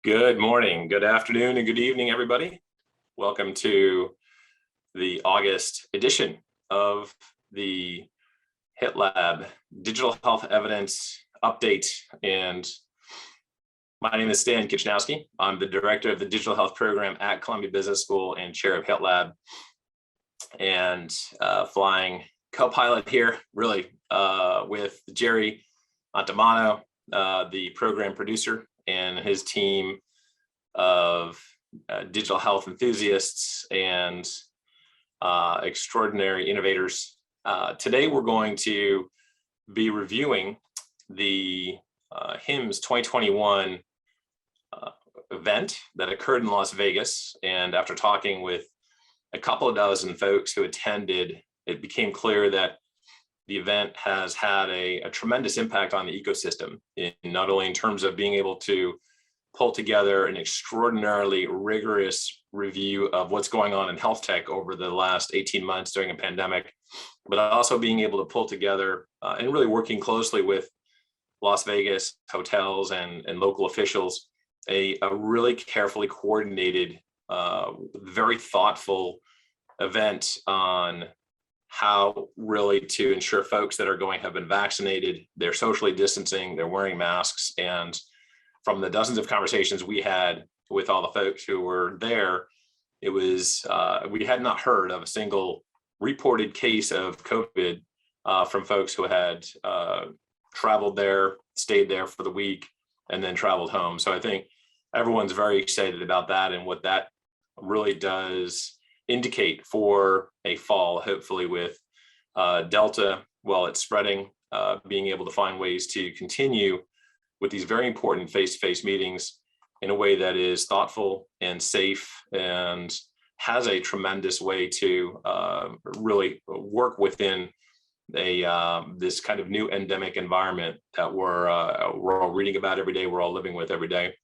Good morning, good afternoon, and good evening, everybody. Welcome to the August edition of the HITLAB Digital Health Evidence Update. And my name is Stan Kachnowski. I'm the director of the Digital Health Program at Columbia Business School and chair of HITLAB, and flying co-pilot here, really, with Jerry Antamano, the program producer, and his team of digital health enthusiasts and extraordinary innovators. Today, we're going to be reviewing the HIMSS 2021 event that occurred in Las Vegas. And after talking with a couple of dozen folks who attended, it became clear that the event has had a tremendous impact on the ecosystem, not only in terms of being able to pull together an extraordinarily rigorous review of what's going on in health tech over the last 18 months during a pandemic, but also being able to pull together and really working closely with Las Vegas hotels and local officials, a really carefully coordinated, very thoughtful event on how really to ensure folks that are going have been vaccinated, they're socially distancing, they're wearing masks. And from the dozens of conversations we had with all the folks who were there, it was, we had not heard of a single reported case of COVID from folks who had traveled there, stayed there for the week, and then traveled home. So I think everyone's very excited about that and what that really does indicate for a fall, hopefully with Delta, while it's spreading, being able to find ways to continue with these very important face-to-face meetings in a way that is thoughtful and safe and has a tremendous way to really work within this kind of new endemic environment that we're all reading about every day, we're all living with every day.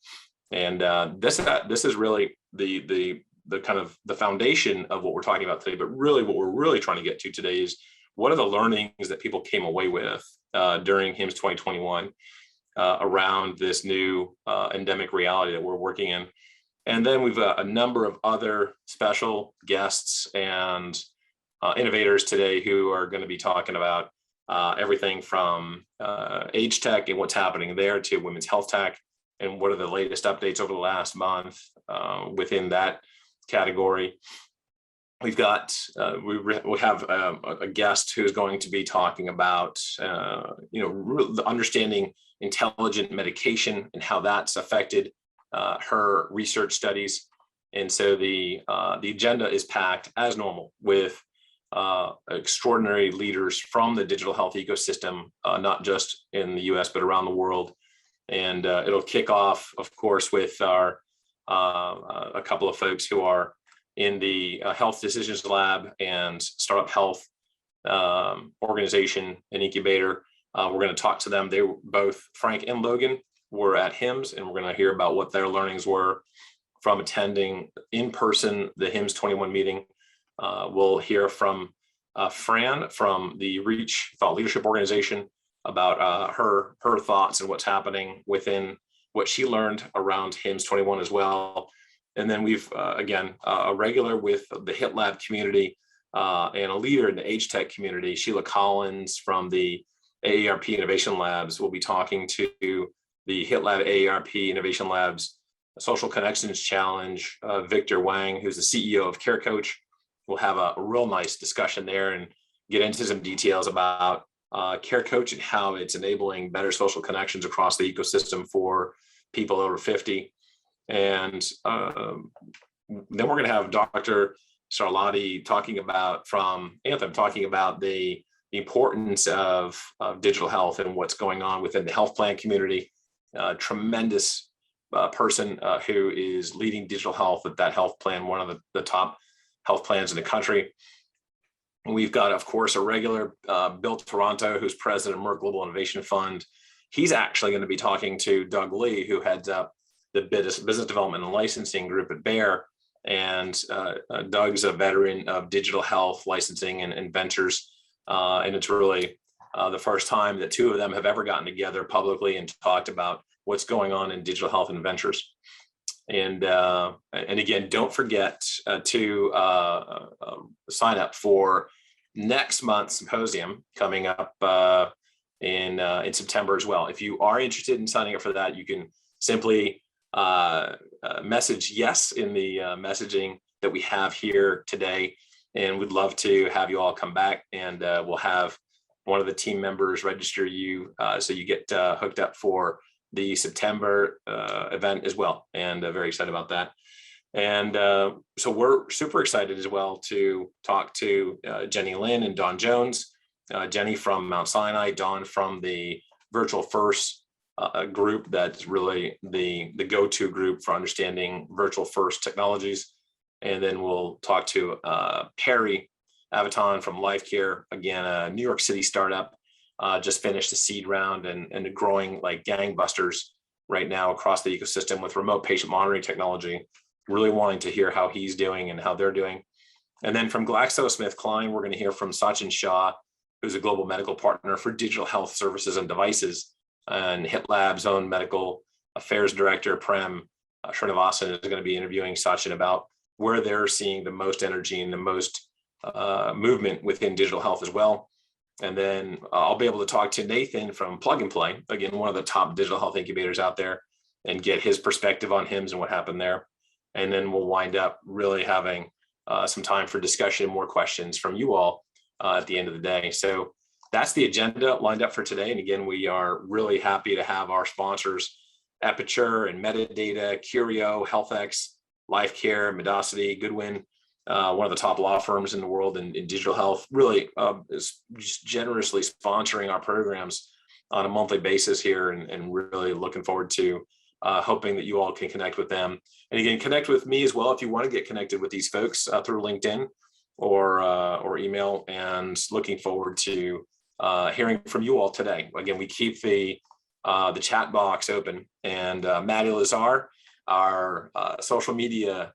And this is really the kind of the foundation of what we're talking about today. But really what we're really trying to get to today is what are the learnings that people came away with during HIMSS 2021 around this new endemic reality that we're working in. And then we've got a number of other special guests and innovators today who are going to be talking about everything from age tech and what's happening there to women's health tech and what are the latest updates over the last month within that category. We've got, we have a guest who's going to be talking about, understanding intelligent medication and how that's affected her research studies. And so the agenda is packed as normal with extraordinary leaders from the digital health ecosystem, not just in the US, but around the world. And it'll kick off, of course, with our a couple of folks who are in the Health Decisions Lab and Startup Health organization and incubator. We're going to talk to them. They were both, Frank and Logan, were at HIMSS, and we're going to hear about what their learnings were from attending in person the HIMSS 21 meeting. We'll hear from Fran from the Reach Thought Leadership Organization about her thoughts and what's happening within what she learned around HIMSS 21 as well. And then we've, again, a regular with the HITLAB community and a leader in the age tech community, Sheila Collins from the AARP Innovation Labs, will be talking to the HITLAB AARP Innovation Labs Social Connections Challenge. Victor Wang, who's the CEO of Care Coach, will have a real nice discussion there and get into some details about Care Coach and how it's enabling better social connections across the ecosystem for people over 50. And then we're going to have Dr. Sarlati talking about, from Anthem, talking about the importance of digital health and what's going on within the health plan community. Tremendous person who is leading digital health at that health plan, one of the top health plans in the country. We've got, of course, a regular, Bill Toronto, who's president of Merck Global Innovation Fund. He's actually going to be talking to Doug Lee, who heads up the business development and licensing group at Bayer. And Doug's a veteran of digital health licensing and ventures. And it's really the first time that two of them have ever gotten together publicly and talked about what's going on in digital health and ventures. And again, don't forget to sign up for next month's symposium coming up in September as well. If you are interested in signing up for that, you can simply message yes in the messaging that we have here today, and we'd love to have you all come back, and we'll have one of the team members register you so you get hooked up for the September event as well, and very excited about that. And so we're super excited as well to talk to Jenny Lynn and Don Jones. Jenny from Mount Sinai, Don from the Virtual First group that's really the go-to group for understanding virtual first technologies. And then we'll talk to Perry Avaton from LifeCare, again, a New York City startup, just finished a seed round and growing like gangbusters right now across the ecosystem with remote patient monitoring technology. Really wanting to hear how he's doing and how they're doing. And then from GlaxoSmithKline, we're going to hear from Sachin Shah, who's a global medical partner for digital health services and devices, and HITLABs' own medical affairs director, Prem Srinivasan, is going to be interviewing Sachin about where they're seeing the most energy and the most movement within digital health as well. And then I'll be able to talk to Nathan from Plug and Play, again, one of the top digital health incubators out there, and get his perspective on HIMSS and what happened there. And then we'll wind up really having some time for discussion and more questions from you all at the end of the day. So that's the agenda lined up for today. And again, we are really happy to have our sponsors, Epiture and Metadata, Curio, HealthX, LifeCare, Medacity, Goodwin, one of the top law firms in the world in digital health, really is just generously sponsoring our programs on a monthly basis here, and really looking forward to hoping that you all can connect with them. And again, connect with me as well if you want to get connected with these folks through LinkedIn or email, and looking forward to hearing from you all today. Again, we keep the chat box open, and Maddie Lazar, our social media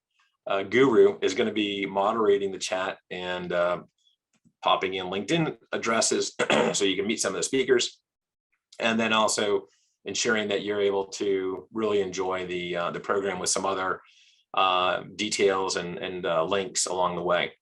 guru, is going to be moderating the chat and popping in LinkedIn addresses so you can meet some of the speakers, and then also ensuring that you're able to really enjoy the program with some other details and links along the way.